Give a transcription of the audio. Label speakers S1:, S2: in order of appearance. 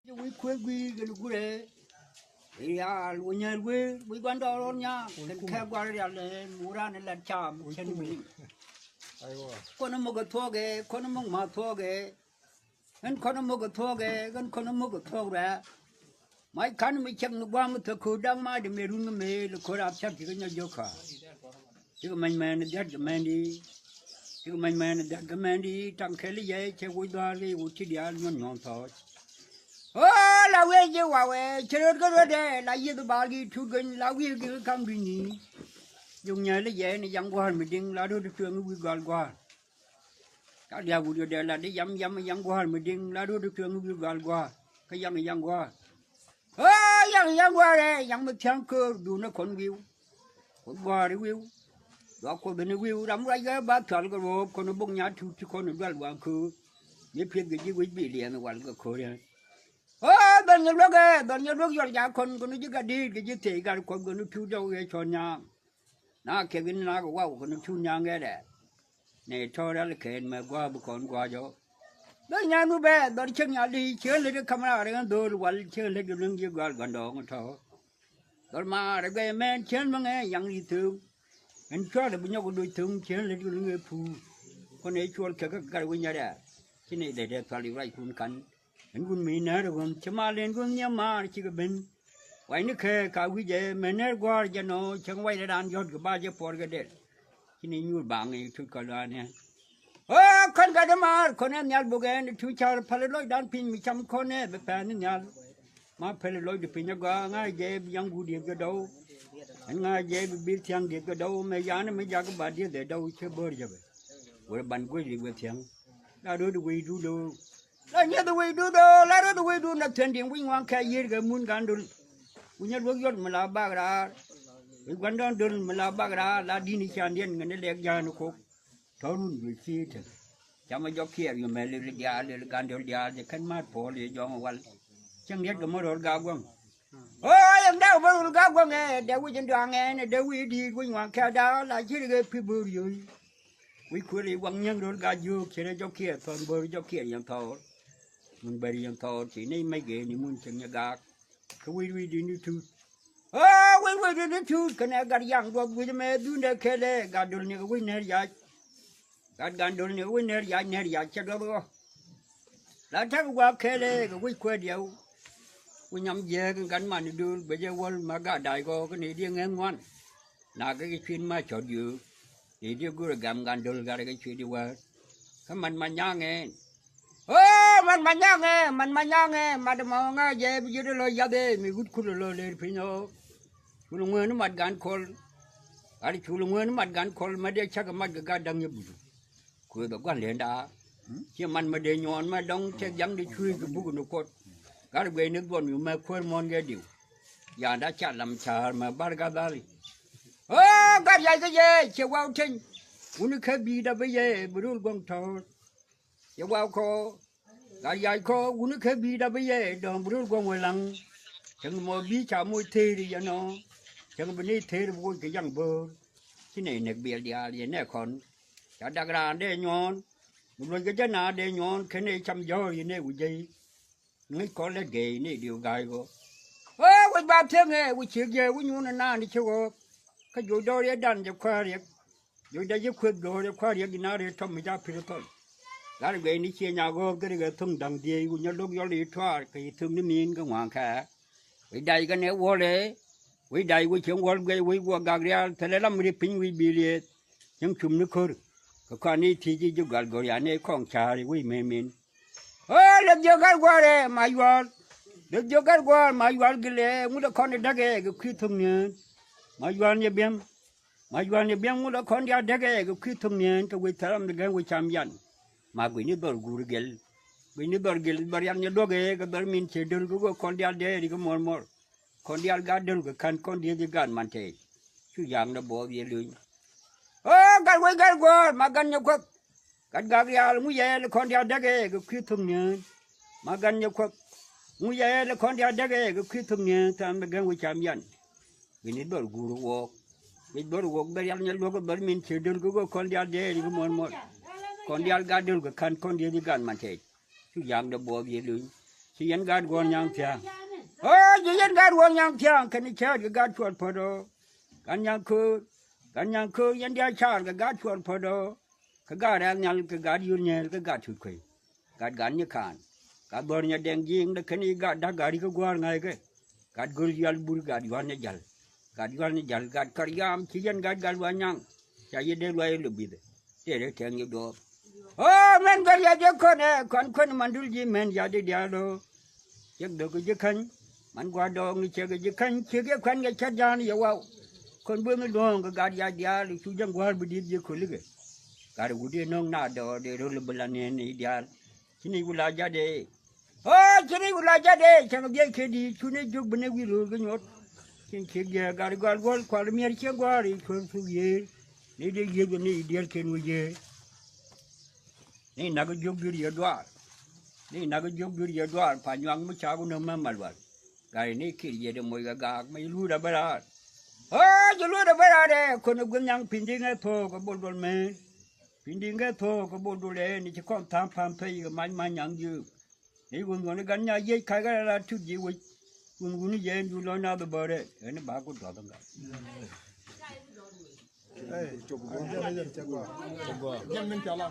S1: Quy quê quy cái lúc đấy thì lúc nhà quy quan đó luôn nha nên khai qua đây mua ra nên là chạm chân mình con nó mua cái thua cái con nó mua mà thua cái con nó mua cái thua cái con nó mua cái thua ra mấy khán mấy chắc nó qua một thời đang mai để mày run nó mày là khối áp chắc chỉ có nhau vô cả chứ mình nó cái mình đi chứ mình nó cái mình đi trong cái lý giải chơi vui đó đi vui chỉ đi ăn ngon ngon thôi là quê chứ quê chơi cái đó đây là gì tụi bà đi thu gần là quê cái cam đi nhỉ dùng nhà lấy về này dăm qua mình điên là đôi trường nó gọi qua các nhà vụ đây là để dăm qua mình điên là đôi trường nó gọi qua cái dăm qua dăm qua đây dăm một tháng cơ đủ nó còn view còn qua đấy view đó còn bên view đắm ra cái ba thằng cái bộ còn nó bung nhát thu chứ còn nó gọi qua cứ nhớ phiền cái gì quý bị liền nó gọi cái khối này bên nhà nước giờ nhà con nó chỉ cả đi cái gì thì cả con nó thu đâu cái cho nhà na cái na của con nó thu nhà cái đấy này cho ra là cái mà qua bữa con qua cho đó nhà nó bé đó chơi nhà đi chơi lên cái camera đấy đồ quậy chơi lên cái lưng gì gọi gần đó con thọ đó mà cái men chơi mà nghe yang đi thương anh cho được bao nhiêu con đôi thương chơi lên cái lưng phụ con ấy cho cái nhà đấy cái này để phải lấy lại con cắn anh quân mình nè rồi con chăm lên con nhắm mà chỉ có bên vậy nữa khi cả quý vị mình nè qua cho nó chẳng quay ra đàn giọt cái ba giờ phò cái đấy cái này nhiều bảng này thôi cả là nè con cái đó mà con em nhal bốc cái chú cha phải lôi đàn pin mi chăm con nè bị phèn nhal mà phải lôi được pin nhá ngay dễ yang bù điệp cái đâu anh ngay dễ bị biết thiang điệp cái đâu mà giá nó mới giá cái bà điệp để đâu chưa bơi rồi vậy bàn quay gì vậy thiang đã đôi được quay đu đâu là nhớ tôi quay đu đâu là đó tôi quay đu là thuyền điện quay ngang khai gì cái muốn gan đu quay nhớ bước giọt mà là ba ra quay quan đó đu mà là ba ra là đi ní chăn điện người này lẹ nó khóc thâu luôn người chi thế chả mà giọt kia rồi mà lấy gan đu để khăn mát phò để giọt mà quăng chẳng biết cái món đồ gạo quăng em đâu vào đồ gạo quăng nghe để quay trên đường nghe này để quay đi quay ngang khai đó là chỉ cái phi bự rồi quay quay đi quăng nhang đồ gạo vô chỉ để giọt kia toàn bự giọt kia yang thâu mình beri yang thâu chỉ này mấy cái này muốn chẳng nhớ gạt cái quay đi như thứ quay đi như thứ cái này gạt yang đồ quay mà đun để khai để gạt đồ này quay nè dài gạt đồ này quay nè dài chắc đó bao là chắc qua khai để cái quay điệu quay nhắm về cái cắn mà đưa bây giờ quay mà gạt đại có cái này đi nghe ngoan là cái chuyện mà chọn dự thì đi cứ gặm gạt đồ gạt cái chuyện đi qua cái mình mà nhang nghe mình mà nhang nghe mà đừng mong nghe về bây giờ lo ra đây mình gút cút lo lên phi nó chú lông nó mặt gan col ari chú lông nó mặt gan col mà để chắc cái mặt cái đằng như bự cuối đó quan liền đã chỉ mình mà để nhon mà đông chắc dám đi chui cái bụng nó cột cái về nước bọn mà khơi mòn cái điều giờ đã chặt làm chả mà bắt cái đó cái gì chiều qua trên uống cái bia đã bây giờ bự luôn quăng thầu chiều qua có cái gì có uống cái bia đã bây giờ đồng bự luôn quăng ngoài lăng chẳng mà bia chả môi thề đi vậy nó chẳng bên đây thề rồi cái răng bơ cái này nè bia đi nè con chả đặc ra để nhon một lần cái chân nào để nhon cái này chăm gió gì nè của dây ngay có lẽ ghê này điều gai có quay ba tiếng nghe quay chiếc về quay nhon na đi chơi cái chỗ đó để đàn cho khoa riêng chỗ đó giúp khuyết đồ để khoa riêng thì nào để thăm mình ra phía thôi cái này ní chia nhà go cái này thùng đằng đi của nhau lúc gió đi thoa cái thùng nó miên cái ngoạn khá quay đây cái này qua đấy quay đây quay chiếc qua quay qua gà ra thế là làm gì pin quay bì liệt những chùm nước khơi cái con này thì chỉ giúp gà gà này con trà thì quay mềm mềm làm gì cái qua đấy mà qua được gì cái qua mà qua cái này muốn là con này đắc cái khi thùng nhện mà qua như biếng muốn là con này đắc cái khi thùng nhện tôi quay thằng làm cái quay chăm nhận mà quỷ như bờ gù gel bờ ăn như đôi cái bờ mình chơi đơn cái con đi ăn đấy thì cái mòn mòn con đi ăn gà đơn cái khăn con đi gà màn thế chú giang nó bỏ về lưới cái qua mà gần nhau quật cái gà là muốn về là con đi ăn đấy cái khi thùng nhện mà gần nhau quật muốn về là con đi ăn đấy cái khi thùng nhện thằng cái quay chăm nhận quỷ như bờ gù bờ ăn như đôi cái bờ mình chơi đơn cái con đi ăn đấy thì cái mòn mòn con đi ăn gà đơn cái khăn con đi gà màn thế chú giang nó bỏ về lưới chỉ yên gạt quần nhang thiang chỉ yên gạt quần nhang thiang cái này chơi cái gạt chuột phật đó cái nhang khơi yên dia char cái gạt chuột phật đó cái gạt ăn nhang cái gạt yun nhel cái gạt chuột khui gạt như khan gạt bor nya deng jing cái này gạt đã gạt cái guar ngay cái gạt gul yal bur gạt yuan nya jal gạt karyam chỉ yên gạt quần nhang chả yên để loay lụp bịt để thiang như đó men gạt ya je con mandul ji men ya de dia lo chắc được cái khănมันกว่าดองนี่เชื่อcái khănเชื่อcái khăn cáiชัดยานี่อย่าว่าคนเบื่อไม่ดองก็การยาเดียร์ชูจังกว่าบดีเยอะคนเลยการกูเดียน้องนาดอเดี๋ยวเราเบลานี่นี่เดียร์ที่นี่กูลาจาเดที่นี่กูลาจาเดช่างเบี้ยเคดีชูนี่จุกบันเนวิโรกันหมดเช่นเชื่อเดียร์การความเมียเชื่อกว่าอีกคนสุเย่นี่เดียร์เยอะนี่เดียร์เคนวิเย่นี่นักจุกดุริยดวานี่นักจุกดุริยดวาผ่านยังไม่ช้ากูน้ำมันมาวันการนี้คิดเยอะdeมวยกากไม่รู้ดับเบิลจะรู้ดับเบิลอะไรคนกุนยังพินดิ้งให้โทก็บนเมย์พินดิ้งให้โทก็บนดูแลนี่จะความทำพันเพย์ก็มันยังยืมนี่กุนกันเนี่ยยิ่งใครก็ได้ทุกชีวิตกุนยิ่งดูแลน่าดูบ่ได้เห็นบ้ากุนต่อตั้งกัน
S2: จบกูยังไม่ยังจังกว่ายังไม่จังละ